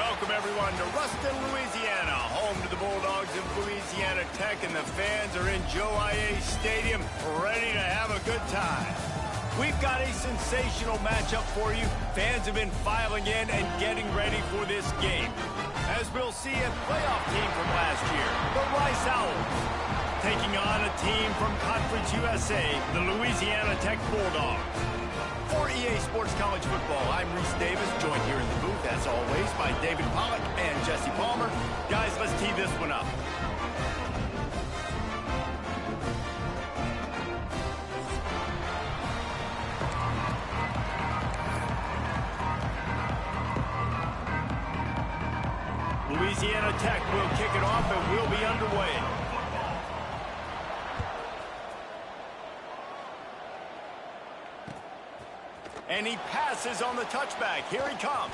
Welcome, everyone, to Ruston, Louisiana, home to the Bulldogs of Louisiana Tech, and the fans are in Joe IA Stadium ready to have a good time. We've got a sensational matchup for you. Fans have been filing in and getting ready for this game. As we'll see, a playoff team from last year, the Rice Owls, taking on a team from Conference USA, the Louisiana Tech Bulldogs. For EA Sports College Football, I'm Reese Davis, joined here in the booth, as always, by David Pollack and Jesse Palmer. Guys, let's tee this one up. Louisiana Tech will kick it off and we'll be underway. And he passes on the touchback. Here he comes.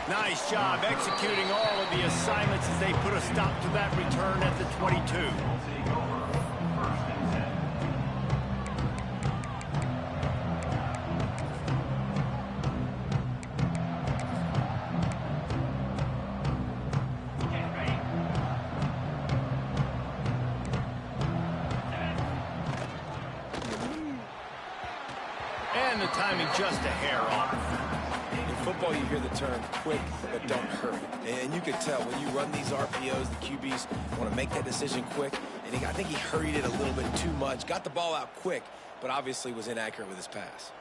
Nice job executing all of the assignments as they put a stop to that return at the 22. And the timing just a hair off. In football, you hear the term quick, but don't hurry. And you can tell when you run these RPOs, the QBs want to make that decision quick. And I think he hurried it a little bit too much. Got the ball out quick, but obviously was inaccurate with his pass.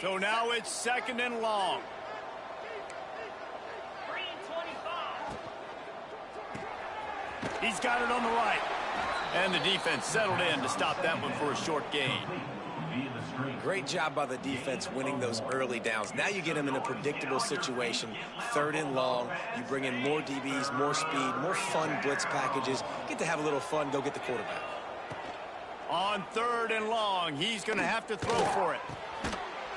So now it's 2nd and long. He's got it on the right. And the defense settled in to stop that one for a short gain. Great job by the defense winning those early downs. Now you get them in a predictable situation. 3rd and long. You bring in more DBs, more speed, more fun blitz packages. Get to have a little fun, go get the quarterback. On 3rd and long, he's going to have to throw for it.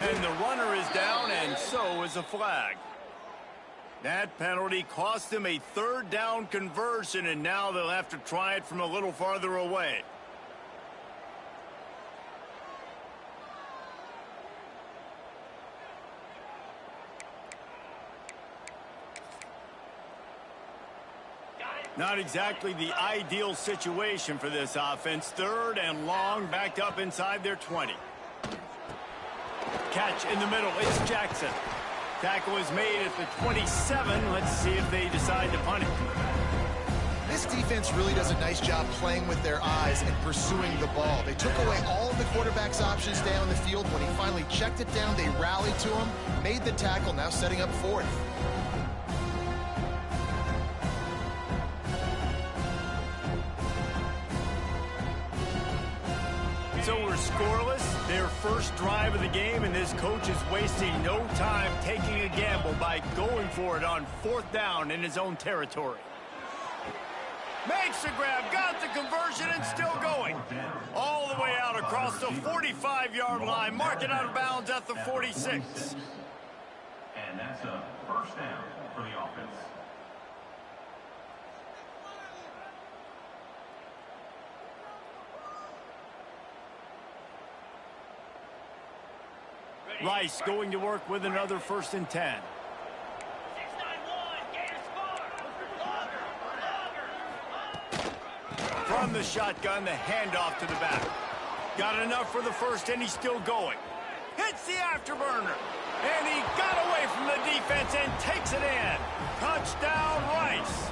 And the runner is down, and so is a flag. That penalty cost them a 3rd down conversion, and now they'll have to try it from a little farther away. Not exactly the ideal situation for this offense. 3rd and long, backed up inside their 20. Catch in the middle, it's Jackson. Tackle is made at the 27. Let's see if they decide to punt it. This defense really does a nice job playing with their eyes and pursuing the ball. They took away all of the quarterback's options down the field. When he finally checked it down, they rallied to him, made the tackle, now setting up 4th. So we're scoreless, their first drive of the game, and this coach is wasting no time taking a gamble by going for it on 4th down in his own territory. Makes the grab, got the conversion, and still going. All the way out across the 45-yard line, marking out of bounds at the 46. And that's a 1st down for the offense. Rice going to work with another 1st and 10. From the shotgun, the handoff to the back. Got enough for the 1st, and he's still going. Hits the afterburner. And he got away from the defense and takes it in. Touchdown, Rice.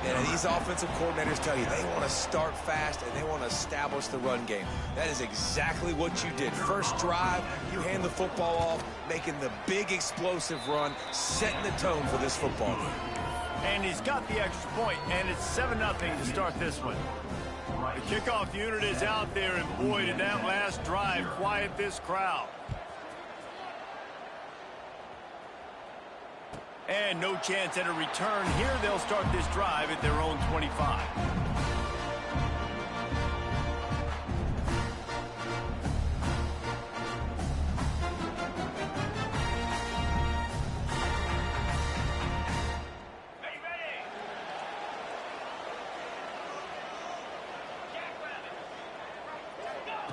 And these offensive coordinators tell you they want to start fast and they want to establish the run game. That is exactly what you did. First drive, you hand the football off, making the big explosive run, setting the tone for this football game. And he's got the extra point, and it's 7-0 to start this one. The kickoff unit is out there, and boy, did that last drive quiet this crowd. And no chance at a return. Here they'll start this drive at their own 25.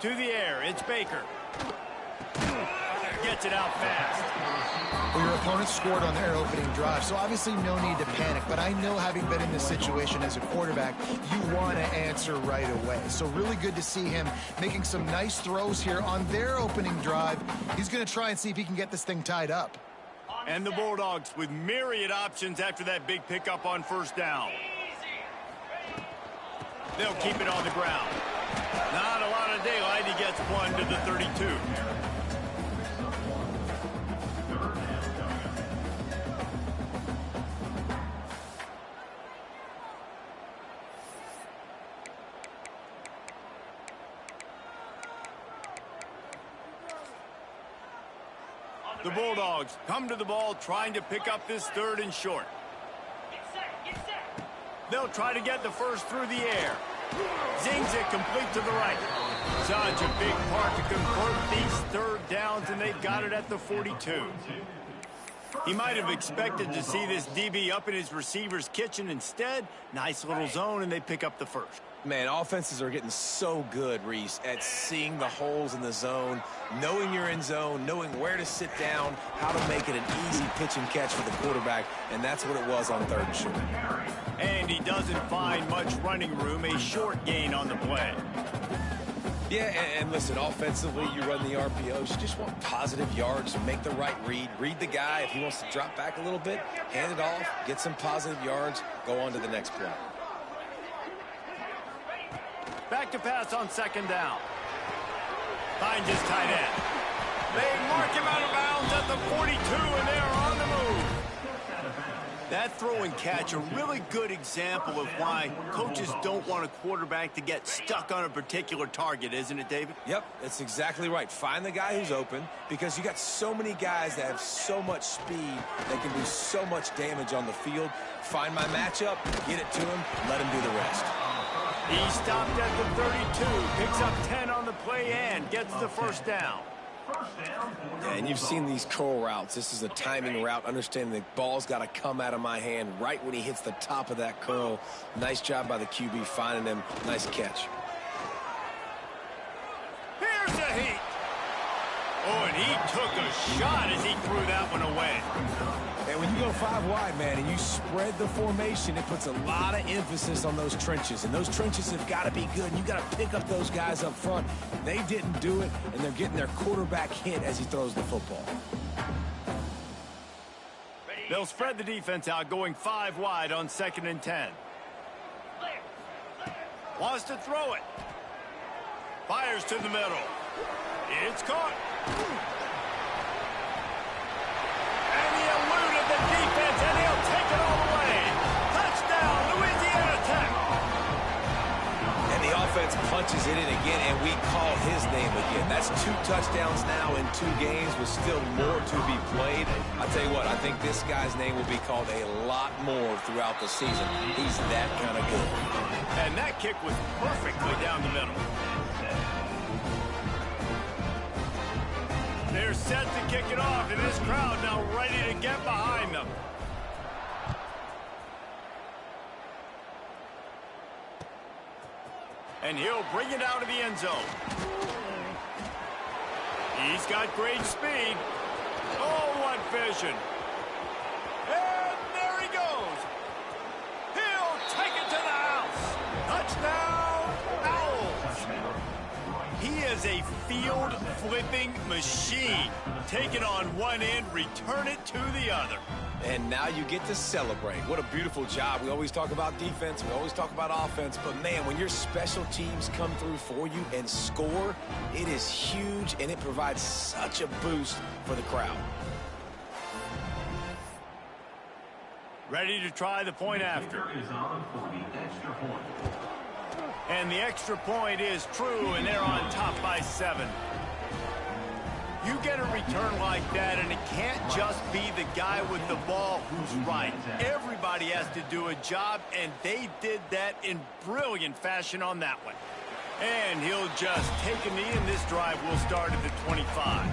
To the air, it's Baker. Gets it out fast. Well, your opponent scored on their opening drive, so obviously no need to panic. But I know, having been in this situation as a quarterback, you want to answer right away. So really good to see him making some nice throws here on their opening drive. He's going to try and see if he can get this thing tied up. And the Bulldogs with myriad options after that big pickup on first down. They'll keep it on the ground. Not a lot of daylight. He gets one to the 32. The Bulldogs come to the ball trying to pick up this 3rd and short. They'll try to get the first through the air. Zings it complete to the right. Such a big part to convert these 3rd downs, and they've got it at the 42. He might have expected to see this DB up in his receiver's kitchen. Instead, nice little zone, and they pick up the first. Man, offenses are getting so good, Reese, at seeing the holes in the zone, knowing you're in zone, knowing where to sit down, how to make it an easy pitch and catch for the quarterback, and that's what it was on 3rd and short. And he doesn't find much running room, a short gain on the play. Yeah, and listen, offensively, you run the RPOs. You just want positive yards, make the right read. Read the guy. If he wants to drop back a little bit, hand it off, get some positive yards, go on to the next play. Back to pass on 2nd down. Finds his tight end. They mark him out of bounds at the 42, and they are on the move. That throw and catch, a really good example of why coaches don't want a quarterback to get stuck on a particular target, isn't it, David? Yep, that's exactly right. Find the guy who's open, because you got so many guys that have so much speed that can do so much damage on the field. Find my matchup, get it to him, let him do the rest. He stopped at the 32, picks up 10 on the play and gets the first down. And you've seen these curl routes. This is a timing route, understanding the ball's got to come out of my hand right when he hits the top of that curl. Nice job by the QB finding him. Nice catch. Here's a heat. Oh, and he took a shot as he threw that one away. And when you go 5 wide, man, and you spread the formation, it puts a lot of emphasis on those trenches. And those trenches have got to be good. And you got to pick up those guys up front. They didn't do it, and they're getting their quarterback hit as he throws the football. They'll spread the defense out, going 5 wide on 2nd and 10. Wants to throw it. Fires to the middle. It's caught. And he eluded the defense, and he'll take it all the way. Touchdown, Louisiana Tech. And the offense punches it in again, and we call his name again. That's 2 touchdowns now in 2 games with still more to be played. I tell you what, I think this guy's name will be called a lot more throughout the season. He's that kind of good. And that kick was perfectly down the middle. They're set to kick it off, and this crowd now ready to get behind them. And he'll bring it out of the end zone. He's got great speed. Oh, what vision. And there he goes. He'll take it to the house. Touchdown, Owls. He is a field-flipping machine. Take it on one end, return it to the other. And now you get to celebrate. What a beautiful job. We always talk about defense. We always talk about offense. But, man, when your special teams come through for you and score, it is huge, and it provides such a boost for the crowd. Ready to try the point after. And the extra point is true, and they're on top by 7. You get a return like that, and it can't just be the guy with the ball who's right. Everybody has to do a job, and they did that in brilliant fashion on that one. And he'll just take a knee, and this drive will start at the 25.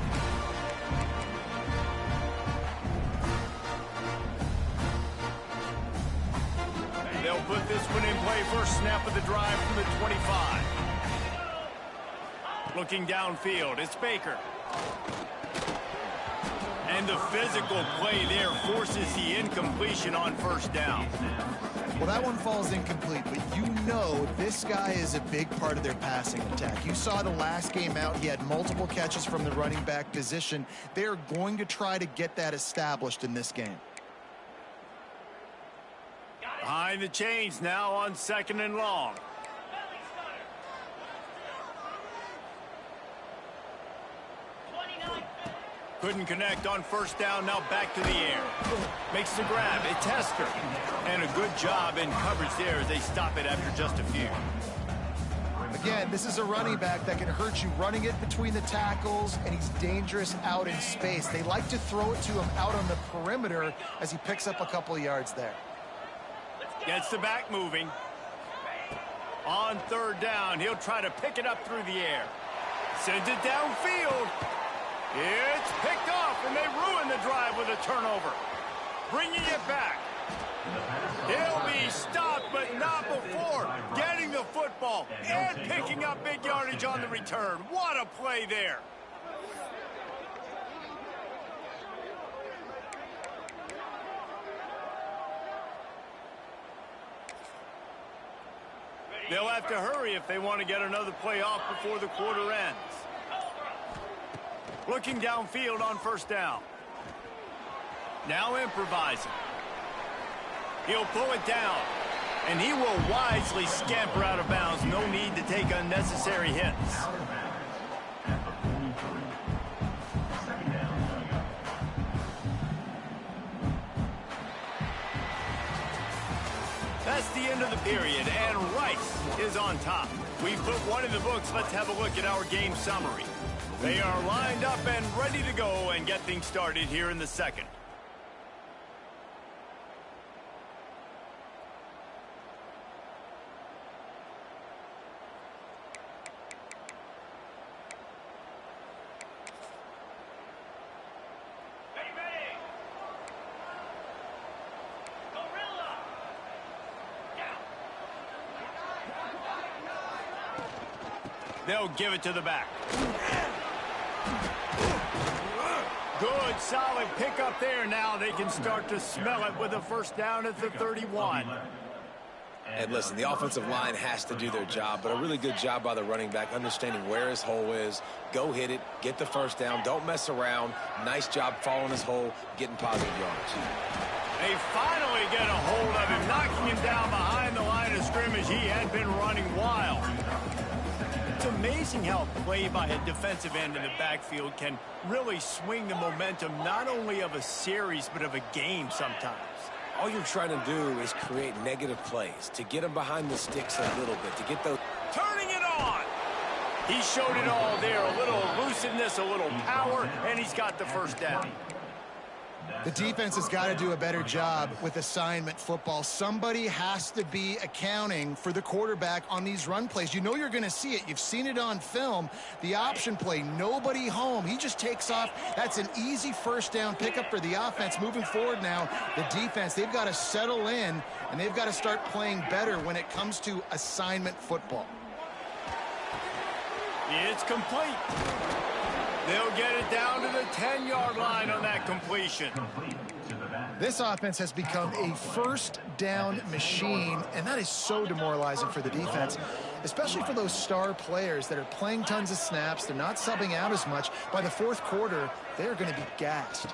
They'll put this one in play first snap of the drive from the 25. Looking downfield, it's Baker. And the physical play there forces the incompletion on first down. Well, that one falls incomplete, but you know this guy is a big part of their passing attack. You saw the last game out, he had multiple catches from the running back position. They're going to try to get that established in this game. Behind the chains now on 2nd and long. Couldn't connect on first down, now back to the air. Makes the grab, it's Hester. And a good job in coverage there as they stop it after just a few. Again, this is a running back that can hurt you running it between the tackles, and he's dangerous out in space. They like to throw it to him out on the perimeter as he picks up a couple of yards there. Gets the back moving. On 3rd down, he'll try to pick it up through the air. Sends it downfield. It's picked off, and they ruin the drive with a turnover. Bringing it back. He'll be stopped, but not before getting the football and picking up big yardage on the return. What a play there. They'll have to hurry if they want to get another play off before the quarter ends. Looking downfield on first down. Now improvising. He'll pull it down, and he will wisely scamper out of bounds. No need to take unnecessary hits. That's the end of the period, and Rice is on top. We've put one in the books. Let's have a look at our game summary. They are lined up and ready to go and get things started here in the second. They'll give it to the back. Good, solid pickup there. Now they can start to smell it with a first down at the 31. And listen, the offensive line has to do their job, but a really good job by the running back, understanding where his hole is. Go hit it, get the first down, don't mess around. Nice job following his hole, getting positive yards. They finally get a hold of him, knocking him down behind the line of scrimmage. He had been running wild. It's amazing how play by a defensive end in the backfield can really swing the momentum not only of a series but of a game sometimes. All you're trying to do is create negative plays, to get them behind the sticks a little bit, to get those... Turning it on! He showed it all there, a little elusiveness, a little power, and he's got the first down. The defense has got to do a better job with assignment football. Somebody has to be accounting for the quarterback on these run plays. You know you're going to see it. You've seen it on film. The option play, nobody home. He just takes off. That's an easy first down pickup for the offense. Moving forward now, the defense, they've got to settle in, and they've got to start playing better when it comes to assignment football. It's complete. They'll get it down to the 10-yard line on that completion. This offense has become a first down machine, and that is so demoralizing for the defense, especially for those star players that are playing tons of snaps. They're not subbing out as much. By the fourth quarter, they're going to be gassed.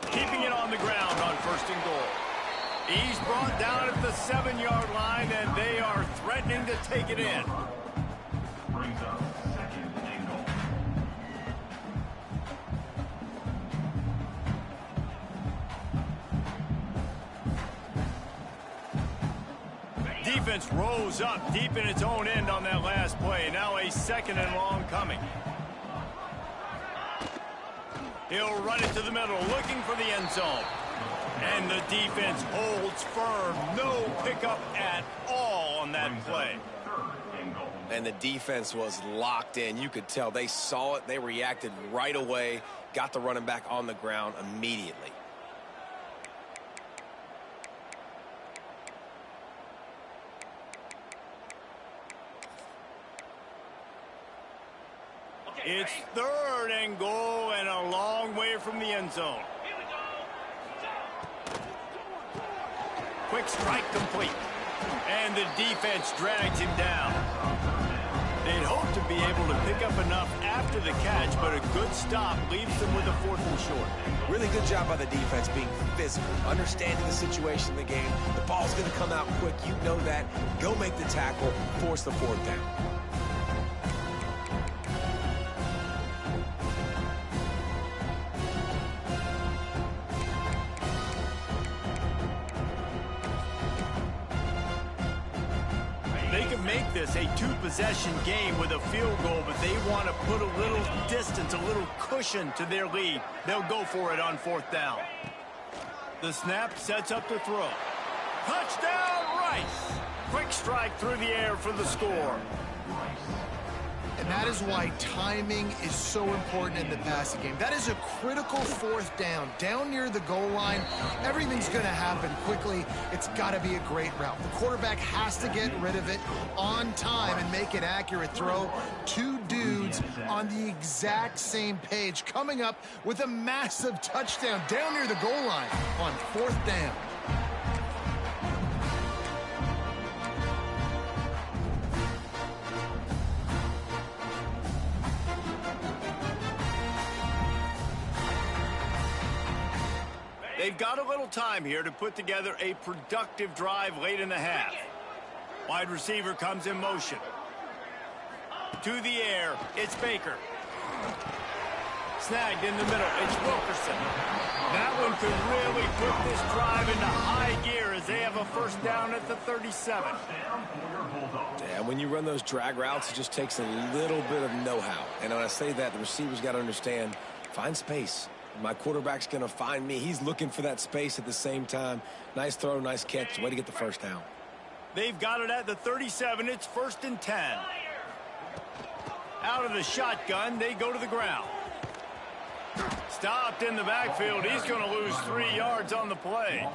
Keeping it on the ground on 1st and goal. He's brought down at the 7-yard line, and they are threatening to take it in. Brings up 2nd and goal. Defense rose up deep in its own end on that last play. Now a 2nd and long coming. He'll run it to the middle, looking for the end zone. And the defense holds firm. No pickup at all on that play. And the defense was locked in. You could tell they saw it. They reacted right away. Got the running back on the ground immediately. It's 3rd and goal and a long way from the end zone. Quick strike complete. And the defense drags him down. They'd hope to be able to pick up enough after the catch, but a good stop leaves them with a 4th and short. Really good job by the defense being physical, understanding the situation in the game. The ball's going to come out quick. You know that. Go make the tackle, force the 4th down. They can make this a 2-possession game with a field goal, but they want to put a little distance, a little cushion to their lead. They'll go for it on 4th down. The snap sets up the throw. Touchdown, Rice! Quick strike through the air for the score. And that is why timing is so important in the passing game. That is a critical 4th down. Down near the goal line, everything's going to happen quickly. It's got to be a great route. The quarterback has to get rid of it on time and make an accurate throw. 2 dudes on the exact same page coming up with a massive touchdown down near the goal line on 4th down. They've got a little time here to put together a productive drive late in the half. Wide receiver comes in motion. To the air, it's Baker. Snagged in the middle, it's Wilkerson. That one could really put this drive into high gear as they have a 1st down at the 37. Yeah, when you run those drag routes, it just takes a little bit of know-how. And when I say that, the receiver's got to understand, find space. My quarterback's going to find me. He's looking for that space at the same time. Nice throw, nice catch. Way to get the 1st down. They've got it at the 37. It's 1st and 10. Out of the shotgun, they go to the ground. Stopped in the backfield. He's going to lose 3 yards on the play.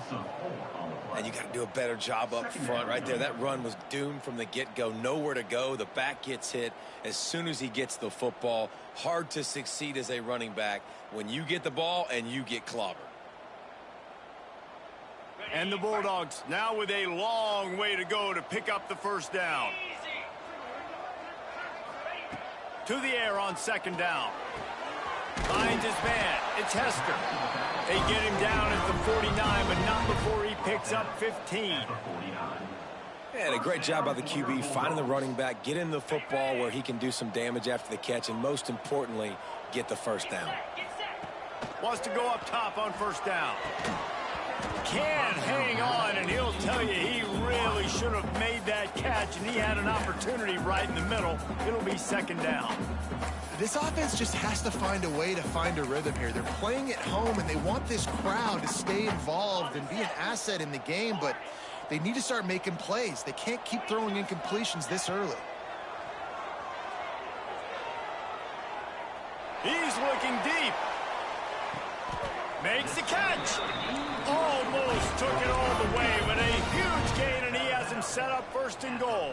And you got to do a better job up front right there. That run was doomed from the get-go. Nowhere to go. The back gets hit as soon as he gets the football. Hard to succeed as a running back when you get the ball and you get clobbered. And the Bulldogs now with a long way to go to pick up the 1st down. To the air on 2nd down. Finds his man. It's Hester. They get him down at the 49, but not before he picks up 15. And a great job by the QB finding the running back, getting the football where he can do some damage after the catch, and most importantly, get the 1st down. Wants to go up top on 1st down. Can't hang on, and he'll tell you he really should have made that catch, and he had an opportunity right in the middle. It'll be 2nd down. This offense just has to find a way to find a rhythm here. They're playing at home, and they want this crowd to stay involved and be an asset in the game, but they need to start making plays. They can't keep throwing incompletions this early. He's looking deep. Makes the catch. Almost took it all the way, but a huge gain, and he has him set up 1st and goal.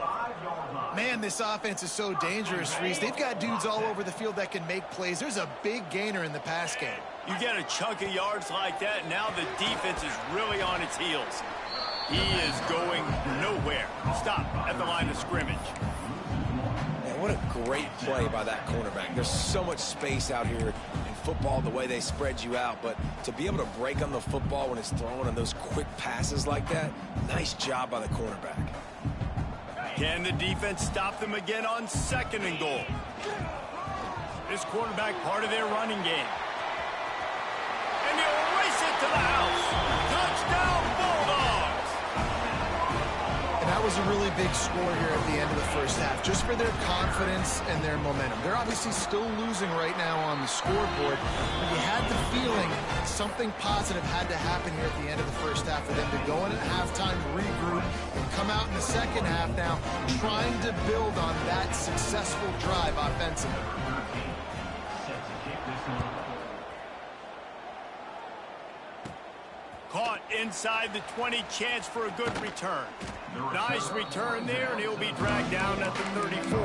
Man, this offense is so dangerous, Reese. They've got dudes all over the field that can make plays. There's a big gainer in the pass game. You get a chunk of yards like that, now the defense is really on its heels. He is going nowhere. Stop at the line of scrimmage. Man, what a great play by that cornerback. There's so much space out here in football, the way they spread you out, but to be able to break on the football when it's thrown on those quick passes like that, nice job by the cornerback. Can the defense stop them again on 2nd and goal? This quarterback part of their running game. And he'll race it to the house. Touchdown, Bulldogs! And that was a really big score here at the end of the 1st half, just for their confidence and their momentum. They're obviously still losing right now on the scoreboard, but you had the feeling something positive had to happen here at the end of the 1st half for them to go in at halftime, regroup, and come out in the 2nd half now trying to build on that successful drive offensively. Caught inside the 20, chance for a good return. Nice return there, and he'll be dragged down at the 34.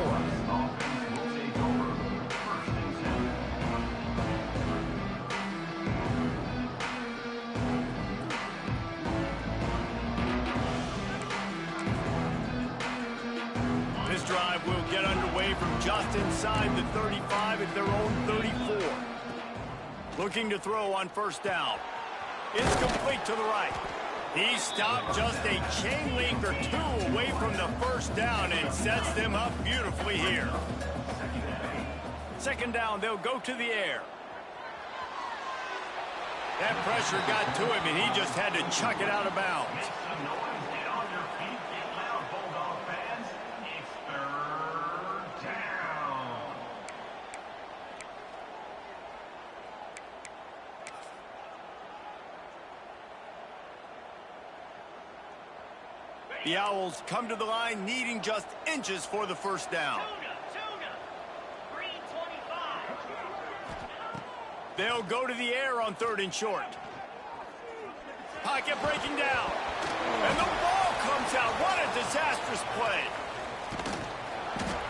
just inside the 35 at their own 34. Looking to throw on first down. It's complete to the right. He stopped just a chain link or two away from the first down and sets them up beautifully here. Second down, they'll go to the air. That pressure got to him, and he just had to chuck it out of bounds. The Owls come to the line needing just inches for the first down. They'll go to the air on 3rd and short. Pocket breaking down. And the ball comes out. What a disastrous play.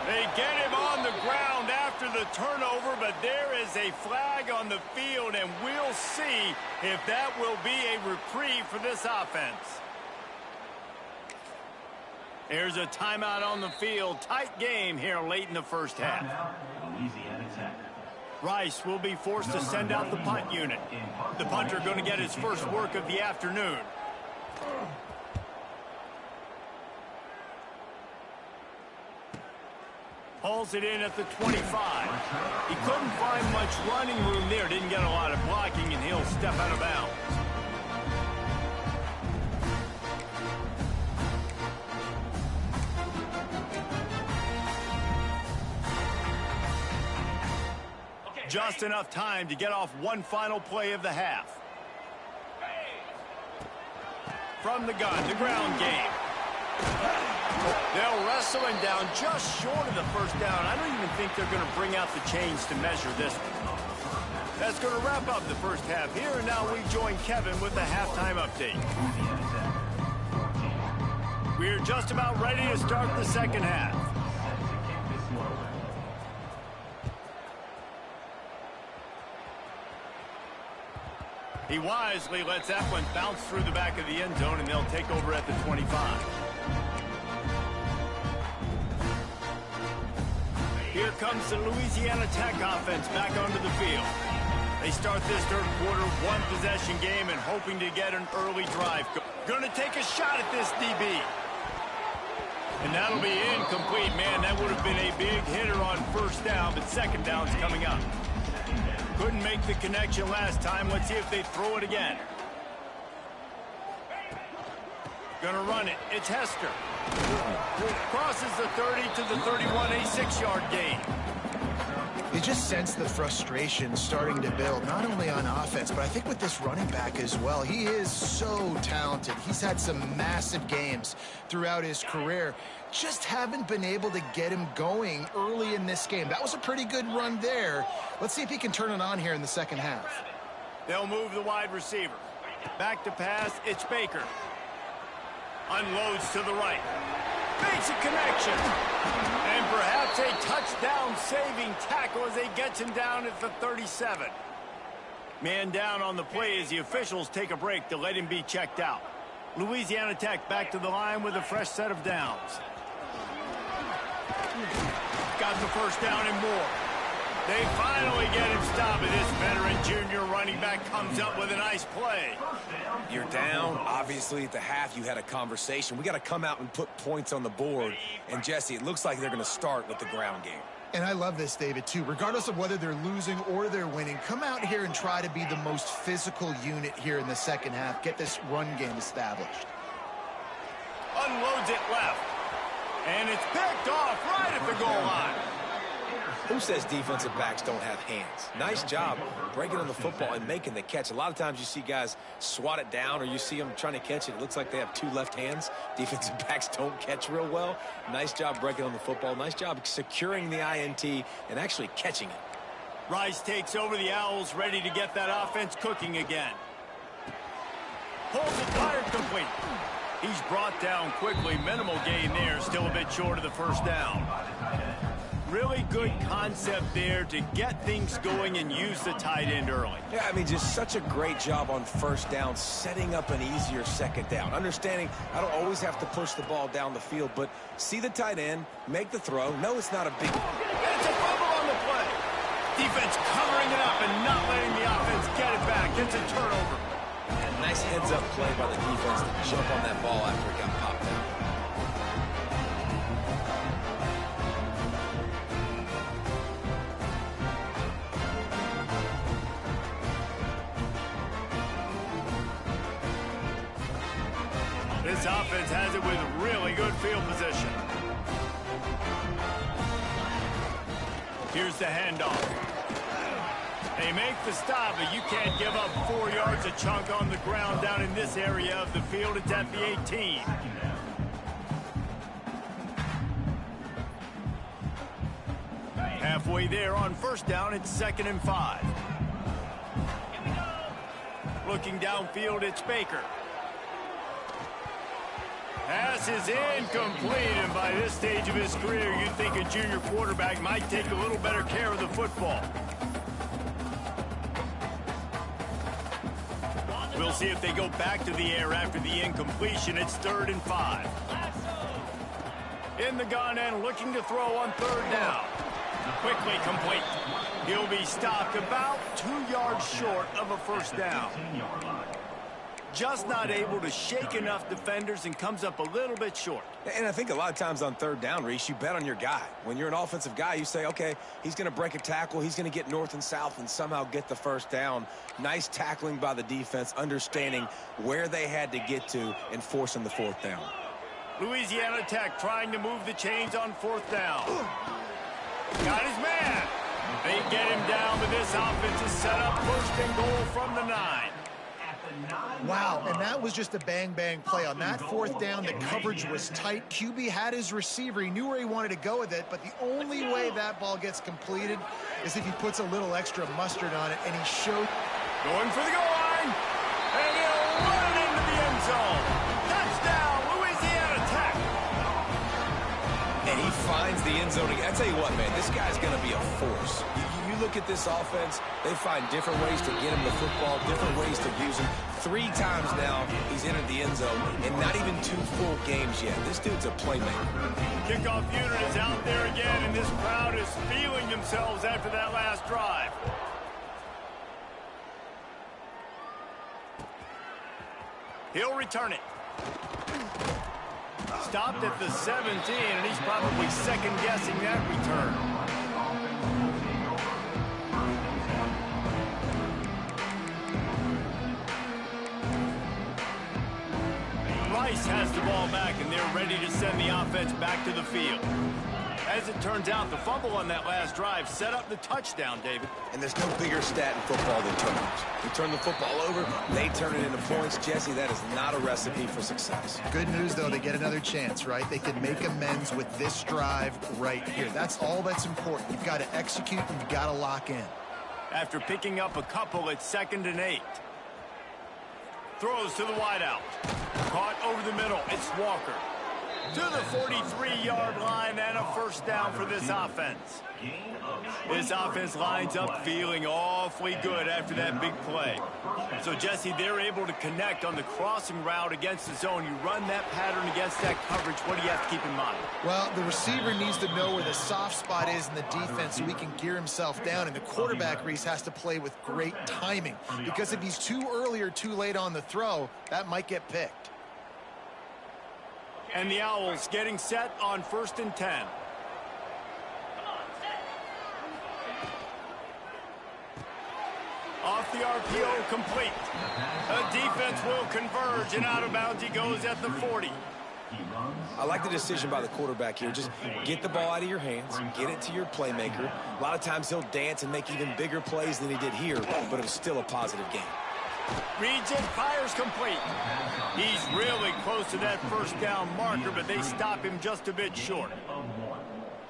They get him on the ground after the turnover, but there is a flag on the field, and we'll see if that will be a reprieve for this offense. There's a timeout on the field. Tight game here late in the first half. Louisiana Tech. Rice will be forced to send out the punt unit. The punter going to get his first work of the afternoon. Hauls it in at the 25. He couldn't find much running room there. Didn't get a lot of blocking, and he'll step out of bounds. Just enough time to get off one final play of the half. From the gun, the ground game. They'll wrestle him down just short of the first down. I don't even think they're going to bring out the chains to measure this one. That's going to wrap up the first half here, and now we join Kevin with the halftime update. We're just about ready to start the second half. He wisely lets that one bounce through the back of the end zone, and they'll take over at the 25. Here comes the Louisiana Tech offense back onto the field. They start this third quarter one-possession game and hoping to get an early drive. Going to take a shot at this DB. And that'll be incomplete. Man, that would have been a big hitter on first down, but second down's coming up. Couldn't make the connection last time. Let's see if they throw it again. Gonna run it. It's Hester. Crosses the 30 to the 31, a 6-yard gain. You just sense the frustration starting to build, not only on offense, but I think with this running back as well. He is so talented. He's had some massive games throughout his career. Just haven't been able to get him going early in this game. That was a pretty good run there. Let's see if he can turn it on here in the second half. They'll move the wide receiver. Back to pass, it's Baker. Unloads to the right. Makes a connection. And perhaps a touchdown-saving tackle as he gets him down at the 37. Man down on the play as the officials take a break to let him be checked out. Louisiana Tech back to the line with a fresh set of downs. Got the first down and more. They finally get him stopped, and this veteran junior running back comes up with a nice play. You're down. Obviously, at the half, you had a conversation. We got to come out and put points on the board. And, Jesse, it looks like they're going to start with the ground game. And I love this, David, too. Regardless of whether they're losing or they're winning, come out here and try to be the most physical unit here in the second half. Get this run game established. Unloads it left. And it's picked off right at the goal line. Who says defensive backs don't have hands? Nice job breaking on the football and making the catch. A lot of times you see guys swat it down or you see them trying to catch it. It looks like they have two left hands. Defensive backs don't catch real well. Nice job breaking on the football. Nice job securing the INT and actually catching it. Rice takes over. The Owls ready to get that offense cooking again. Pulls it, fired complete. He's brought down quickly. Minimal gain there. Still a bit short of the first down. Really good concept there to get things going and use the tight end early. Yeah, I mean, just such a great job on first down, setting up an easier second down. Understanding I don't always have to push the ball down the field, but see the tight end, make the throw. No, it's not a big... Defense covering it up and not letting the offense get it back. Gets a turnover. And nice heads-up play by the defense to jump on that ball after it got popped out. This offense has it with really good field position. Here's the handoff. They make the stop, but you can't give up 4 yards a chunk on the ground down in this area of the field. It's at the 18. Halfway there on first down, it's 2nd and 5. Looking downfield, it's Baker. Pass is incomplete, and by this stage of his career, you'd think a junior quarterback might take a little better care of the football. We'll see if they go back to the air after the incompletion. It's 3rd and 5. In the gun and looking to throw on 3rd down. Quickly complete. He'll be stopped about 2 yards short of a first down. Just not able to shake enough defenders and comes up a little bit short. And I think a lot of times on 3rd down, Reese, you bet on your guy. When you're an offensive guy, you say, okay, he's going to break a tackle, he's going to get north and south and somehow get the first down. Nice tackling by the defense, understanding where they had to get to and forcing the 4th down. Louisiana Tech trying to move the chains on 4th down. Got his man. They get him down, but this offense is set up 1st and goal from the 9. Wow, and that was just a bang-bang play. On that 4th down, the coverage was tight. QB had his receiver. He knew where he wanted to go with it, but the only way that ball gets completed is if he puts a little extra mustard on it, and he showed. Going for the goal line, and he'll run it into the end zone. Touchdown, Louisiana Tech. And he finds the end zone again. I tell you what, man, this guy's going to be a force. You look at this offense, they find different ways to get him the football, different ways to use him. 3 times now he's entered the end zone, and not even 2 full games yet. This dude's a playmaker. Kickoff unit is out there again, and this crowd is feeling themselves after that last drive. He'll return it. Stopped at the 17, and he's probably second-guessing that return. Rice has the ball back, and they're ready to send the offense back to the field. As it turns out, the fumble on that last drive set up the touchdown, David. And there's no bigger stat in football than turnovers. You turn the football over, they turn it into points. Jesse, that is not a recipe for success. Good news, though, they get another chance, right? They can make amends with this drive right here. That's all that's important. You've got to execute, and you've got to lock in. After picking up a couple, it's 2nd and 8. Throws to the wideout. Caught over the middle. It's Walker. To the 43-yard line and a first down for this offense. This offense lines up feeling awfully good after that big play. So, Jesse, they're able to connect on the crossing route against the zone. You run that pattern against that coverage. What do you have to keep in mind? Well, the receiver needs to know where the soft spot is in the defense so he can gear himself down. And the quarterback, Reese, has to play with great timing. Because if he's too early or too late on the throw, that might get picked. And the Owls getting set on 1st and 10. Off the RPO, complete. The defense will converge, and out of bounds he goes at the 40. I like the decision by the quarterback here. Just get the ball out of your hands, get it to your playmaker. A lot of times he'll dance and make even bigger plays than he did here, but it was still a positive game. Reads it, fires complete. He's really close to that first down marker, but they stop him just a bit short.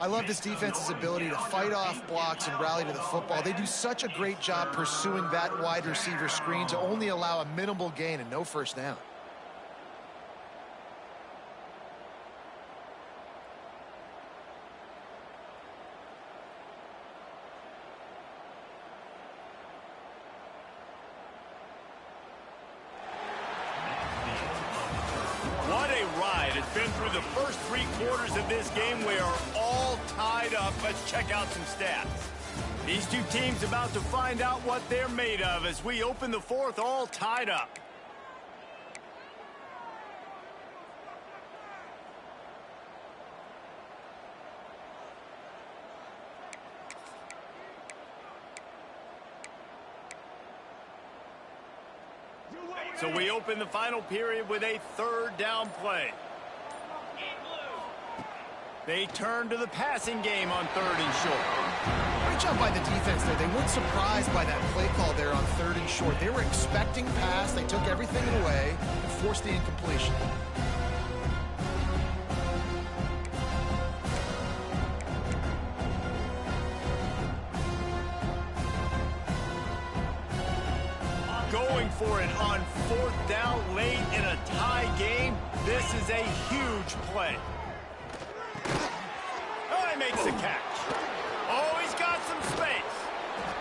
I love this defense's ability to fight off blocks and rally to the football. They do such a great job pursuing that wide receiver screen to only allow a minimal gain and no first down. Been through the first 3 quarters of this game. We are all tied up. Let's check out some stats. These two teams about to find out what they're made of as we open the fourth all tied up. So we open the final period with a third down play. They turn to the passing game on 3rd and short. Great job by the defense there. They weren't surprised by that play call there on 3rd and short. They were expecting pass. They took everything away and forced the incompletion. Going for it on 4th down late in a tie game. This is a huge play. Oh, he makes the catch. Oh, he's got some space.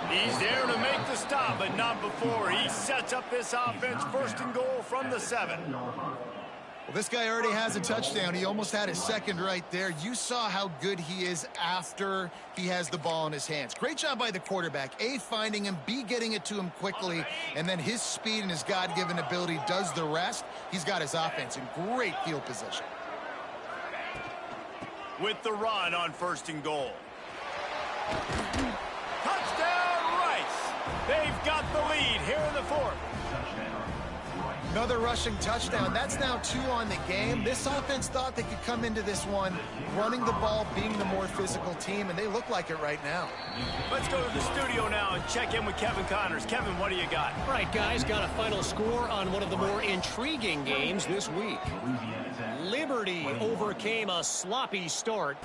He's there to make the stop, but not before he sets up this offense 1st and goal from the 7. Well, this guy already has a touchdown. He almost had his second right there. You saw how good he is after he has the ball in his hands. Great job by the quarterback. A, finding him, B, getting it to him quickly, and then his speed and his God-given ability does the rest. He's got his offense in great field position. With the run on 1st and goal. Touchdown, Rice! They've got the lead here in the 4th. Another rushing touchdown. That's now 2 on the game. This offense thought they could come into this one running the ball, being the more physical team, and they look like it right now. Let's go to the studio now and check in with Kevin Connors. Kevin, what do you got? All right, guys, got a final score on one of the more intriguing games this week. Liberty overcame a sloppy start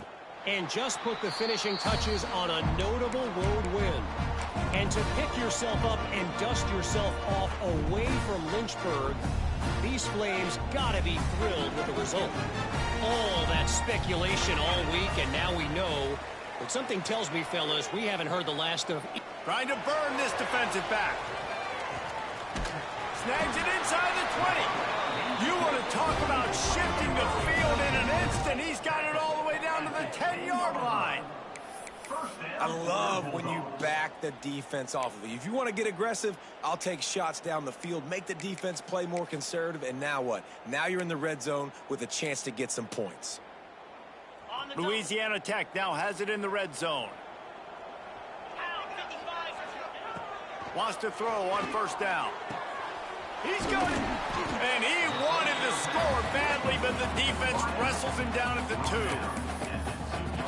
and just put the finishing touches on a notable road win. And to pick yourself up and dust yourself off away from Lynchburg, these Flames gotta be thrilled with the result. All that speculation all week, and now we know. But something tells me, fellas, we haven't heard the last of... Trying to burn this defensive back. Snags it inside the 20. You want to talk about shifting the field in an instant. He's got it all the way down to the 10-yard line. I love when you back the defense off of you. If you want to get aggressive, I'll take shots down the field, make the defense play more conservative, and now what? Now you're in the red zone with a chance to get some points. Louisiana Tech now has it in the red zone. Wants to throw on 1st down. He's got it. And he wanted to score badly, but the defense wrestles him down at the 2.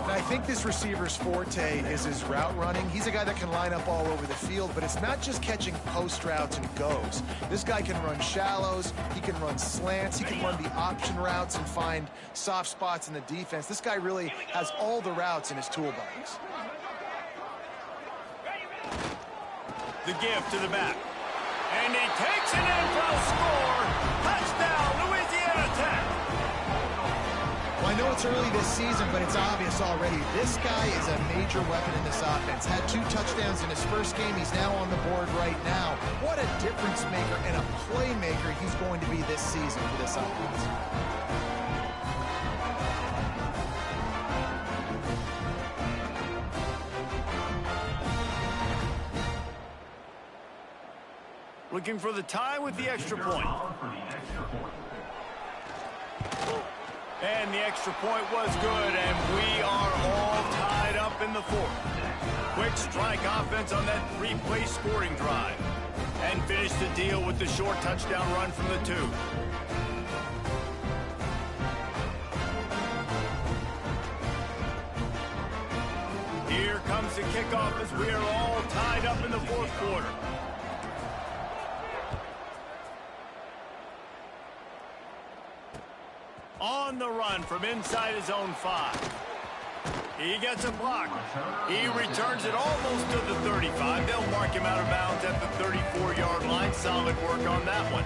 I think this receiver's forte is his route running. He's a guy that can line up all over the field, but it's not just catching post routes and goes. This guy can run shallows, he can run slants, he can run the option routes and find soft spots in the defense. This guy really has all the routes in his toolbox. The give to the back. And he takes it in for a score. Touchdown, Louisiana Tech. Well, I know it's early this season, but it's obvious already. This guy is a major weapon in this offense. Had 2 touchdowns in his first game. He's now on the board right now. What a difference maker and a playmaker he's going to be this season for this offense. Looking for the tie with the extra point. And the extra point was good, and we are all tied up in the 4th. Quick strike offense on that 3-play scoring drive. And finish the deal with the short touchdown run from the 2. Here comes the kickoff as we are all tied up in the 4th quarter. On the run from inside his own 5. He gets a block. He returns it almost to the 35. They'll mark him out of bounds at the 34-yard line. Solid work on that one.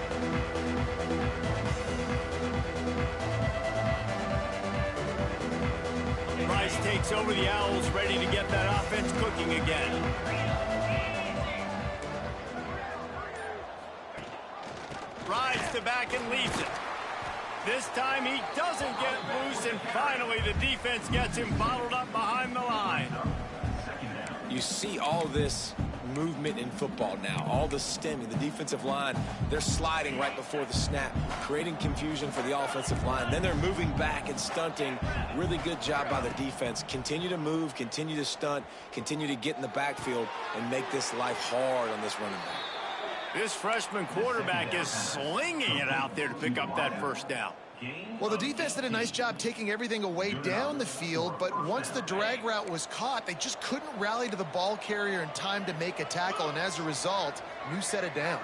Rice takes over the Owls, ready to get that offense cooking again. Rides the back and leaves it. This time he doesn't get loose, and finally the defense gets him bottled up behind the line. You see all this movement in football now, all the stemming, the defensive line, they're sliding right before the snap, creating confusion for the offensive line. Then they're moving back and stunting. Really good job by the defense. Continue to move, continue to stunt, continue to get in the backfield and make this life hard on this running back. This freshman quarterback is slinging it out there to pick up that first down. Well, the defense did a nice job taking everything away down the field, but once the drag route was caught, they just couldn't rally to the ball carrier in time to make a tackle, and as a result, new set of downs.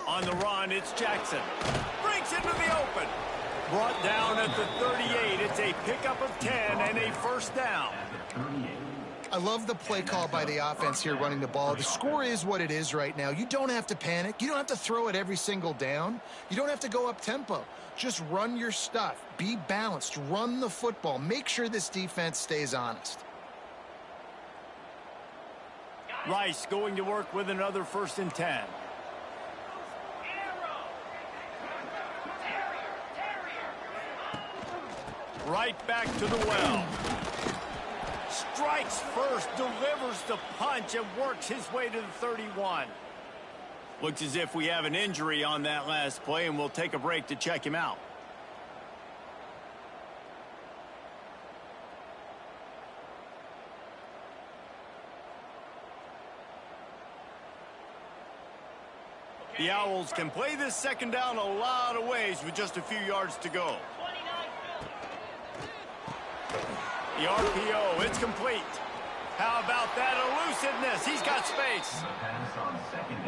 On the run, it's Jackson. Breaks into the open. Brought down at the 38. It's a pickup of 10 and a first down. I love the play call by the offense here running the ball. The score is what it is right now. You don't have to panic. You don't have to throw it every single down. You don't have to go up tempo. Just run your stuff. Be balanced. Run the football. Make sure this defense stays honest. Rice going to work with another 1st and 10. Right back to the well. Strikes first, delivers the punch, and works his way to the 31. Looks as if we have an injury on that last play, and we'll take a break to check him out. The Owls can play this second down a lot of ways with just a few yards to go. The RPO, it's complete. How about that elusiveness? He's got space.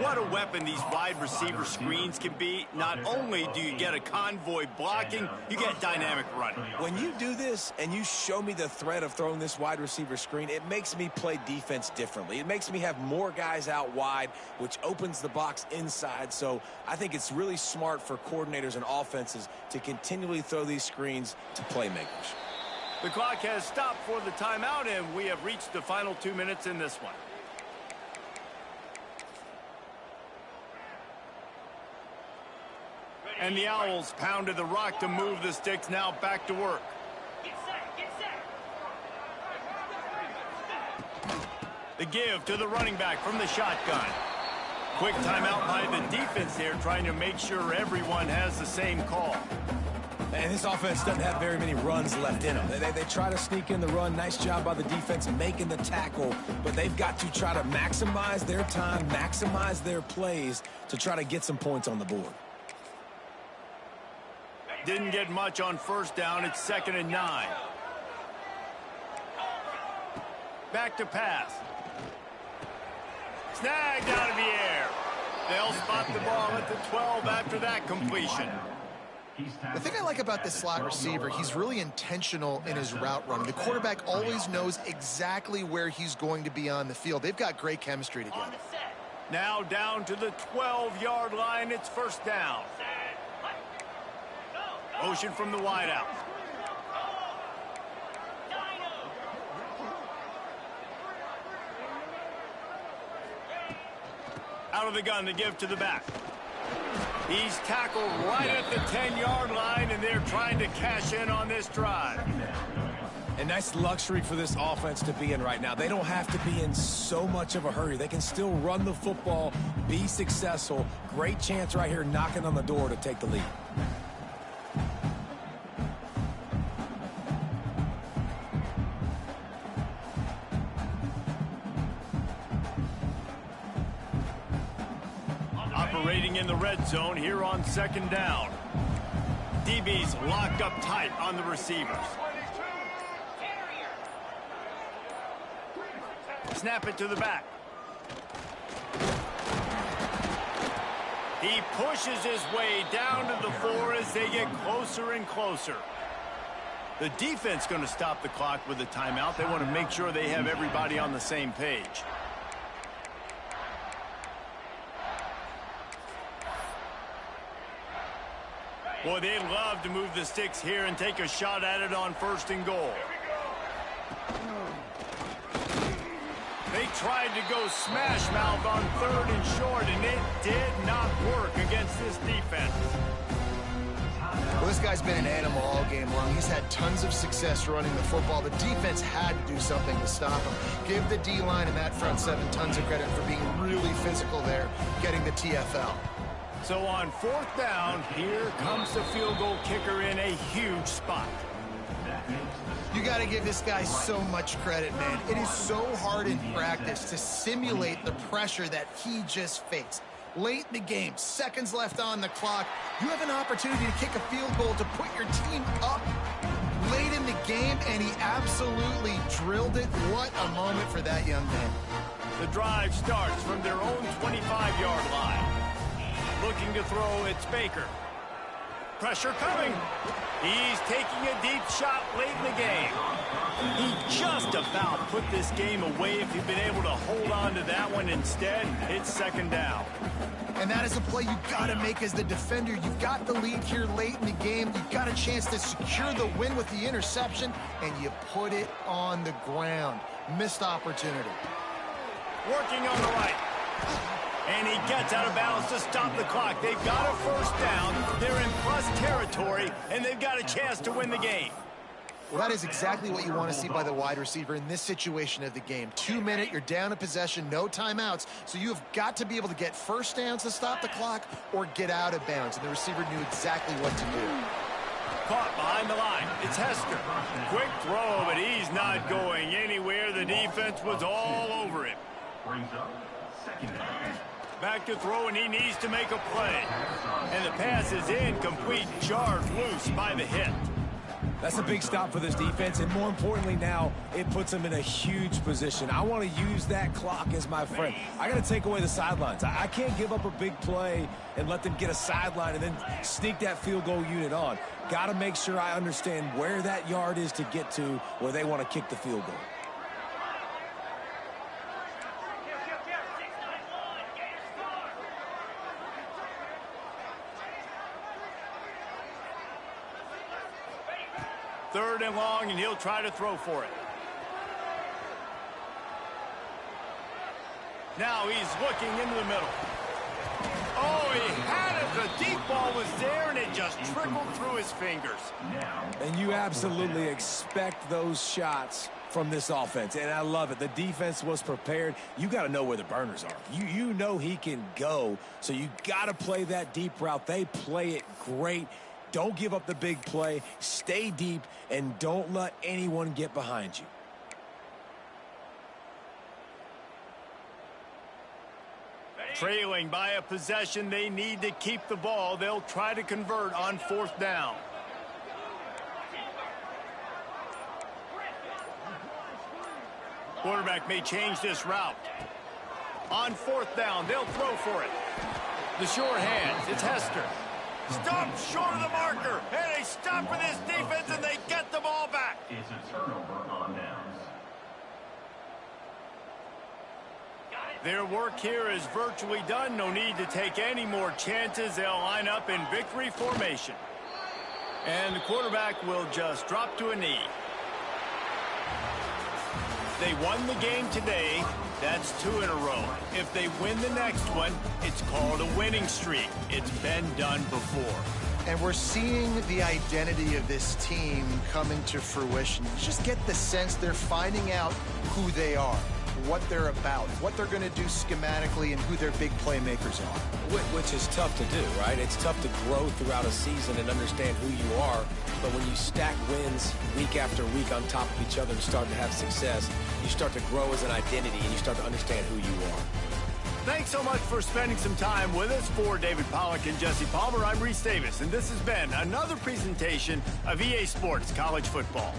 What a weapon these wide receiver screens can be. Not only do you get a convoy blocking, you get dynamic running. When you do this and you show me the threat of throwing this wide receiver screen, it makes me play defense differently. It makes me have more guys out wide, which opens the box inside. So I think it's really smart for coordinators and offenses to continually throw these screens to playmakers. The clock has stopped for the timeout, and we have reached the final 2 minutes in this one. And the Owls pounded the rock to move the sticks, now back to work. Get set. The give to the running back from the shotgun. Quick timeout by the defense there, trying to make sure everyone has the same call. And this offense doesn't have very many runs left in them. They try to sneak in the run. Nice job by the defense making the tackle. But they've got to try to maximize their time, maximize their plays to try to get some points on the board. Didn't get much on first down. It's 2nd and 9. Back to pass. Snagged out of the air. They'll spot the ball at the 12 after that completion. The thing I like about this slot receiver, he's really intentional in his route running. The quarterback always knows exactly where he's going to be on the field. They've got great chemistry together. Now down to the 12-yard line. It's first down. Motion from the wideout. Out of the gun to give to the back. He's tackled right at the 10-yard line, and they're trying to cash in on this drive. And nice luxury for this offense to be in right now. They don't have to be in so much of a hurry. They can still run the football, be successful. Great chance right here knocking on the door to take the lead. Operating in the red zone here on 2nd down. DB's locked up tight on the receivers. Snap it to the back. He pushes his way down to the 4 as they get closer and closer. The defense going to stop the clock with a timeout. They want to make sure they have everybody on the same page. Boy, they'd love to move the sticks here and take a shot at it on 1st and goal. They tried to go smash mouth on 3rd and short, and it did not work against this defense. Well, this guy's been an animal all game long. He's had tons of success running the football. The defense had to do something to stop him. Give the D-line and that front seven tons of credit for being really physical there, getting the TFL. So on 4th down, here comes the field goal kicker in a huge spot. You got to give this guy so much credit, man. It is so hard in practice to simulate the pressure that he just faced. Late in the game, seconds left on the clock, you have an opportunity to kick a field goal to put your team up late in the game, and he absolutely drilled it. What a moment for that young man. The drive starts from their own 25-yard line. Looking to throw, it's Baker. Pressure coming. He's taking a deep shot late in the game. He just about put this game away if he'd been able to hold on to that one. Instead, it's 2nd down. And that is a play you've got to make as the defender. You've got the lead here late in the game. You've got a chance to secure the win with the interception, and you put it on the ground. Missed opportunity. Working on the right. And he gets out of bounds to stop the clock. They've got a 1st down. They're in plus territory, and they've got a chance to win the game. Well, that is exactly what you want to see by the wide receiver in this situation of the game. 2 minute, you're down a possession, no timeouts. So you have got to be able to get 1st downs to stop the clock or get out of bounds. And the receiver knew exactly what to do. Caught behind the line. It's Hester. Quick throw, but he's not going anywhere. The defense was all over him. Brings up 2nd down. Back to throw, and he needs to make a play. And the pass is incomplete, charged loose by the hit. That's a big stop for this defense, and more importantly now, it puts them in a huge position. I want to use that clock as my friend. I got to take away the sidelines. I can't give up a big play and let them get a sideline and then sneak that field goal unit on. Got to make sure I understand where that yard is to get to where they want to kick the field goal. Third and long, and he'll try to throw for it. Now he's looking into the middle. Oh, he had it. The deep ball was there, and it just trickled through his fingers. And you absolutely expect those shots from this offense, and I love it. The defense was prepared. You got to know where the burners are. You know he can go, so you got to play that deep route. They play it great. Don't give up the big play. Stay deep, and don't let anyone get behind you. Trailing by a possession, they need to keep the ball. They'll try to convert on 4th down. Quarterback may change this route. On 4th down, they'll throw for it. The short hands, it's Hester. Stopped short of the marker, and they stop for this defense, and they get the ball back. It's a turnover on downs. Their work here is virtually done. No need to take any more chances. They'll line up in victory formation. And the quarterback will just drop to a knee. They won the game today. That's 2 in a row. If they win the next one, it's called a winning streak. It's been done before. And we're seeing the identity of this team coming to fruition. You just get the sense they're finding out who they are, what they're about, what they're going to do schematically, and who their big playmakers are. Which is tough to do, right? It's tough to grow throughout a season and understand who you are. But when you stack wins week after week on top of each other and start to have success, you start to grow as an identity and you start to understand who you are. Thanks so much for spending some time with us. For David Pollack and Jesse Palmer, I'm Reese Davis, and this has been another presentation of EA Sports College Football.